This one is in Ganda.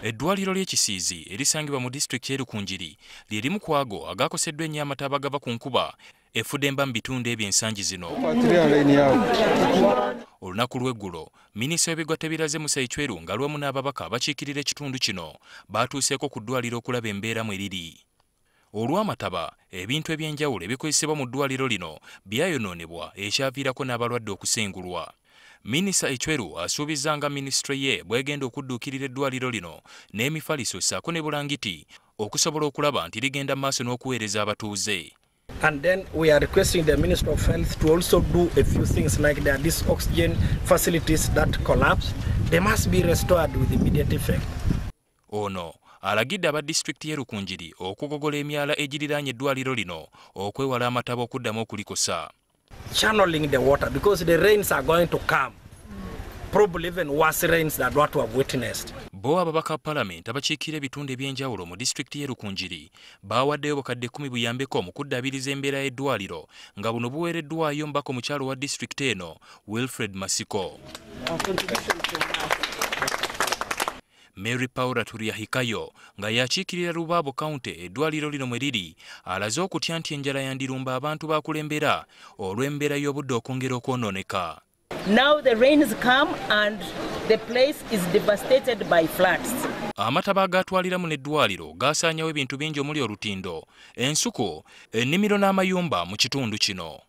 Eddwaliro ly'e Kisiizi erisangibwa mu disitulikiti y'e Rukungiri ly'erimu ku ago agaakoseddwa ennyo amataba agava ku nkuba efudemba mu bitundu eby'ensangi zino. Olunaku lw'eggulo, Minisitule w'ebigwa bitalaze nga lwamu n'Ababaka abakiikirira ekitundu kino baatuuseeko ku ddwaliro okulaba embeera mwe riri. Olw'amataba, ebintu eby'enjawulo ebikozesebwa mu ddwaliro lino byayonoonebwa ekyaviirako n'abalwadde okusengulwa. Minisita ekyo asuubizza nga Minisitule ye bw'egenda okudduukirira eddwaliro lino n'emifaliso ssaako ne bulangiti okusobola okulaba nti ligenda maaso n'okuweereza abatuuze. And then we are requesting the Minister of Health to also do a few things like these oxygen facilities that collapsed. They must be restored with immediate effect. Ono alagidde aba disitulikiti y'e Rukungiri okugogola emyala egiriraanye eddwaliro lino okwewala amataba okuddamu okulikosa. Channeling the water because the rains are going to come. Probably even worse rains than what we have witnessed. Bo ababaka Parliament abakiikira ebitundu eby'enjawulo mu disitulikiti y'e Rukungiri bawaddeyo obukadde 10 buyambeko mu kuddaabiriza embeera y'eddwaliro nga buno buweereddwayo mbaka omukyalo wa disitulikiti eno Wilfred Masiko. Mary Paula Turiyahikayo nga yakiikirira Rubaabo County eddwaliro lino mwe riri alaze okutya nti enjala yandirumba abantu bakulembera olw'embeera y'obudde okwongera okwonooneka. Now the rains come and the place is devastated by floods. Amataba agatwaliramu n'eddwaliro gaasaanyawo ebintu bingi omuli olutindo, ensuko, ennimiro n'amayumba mu kitundu kino.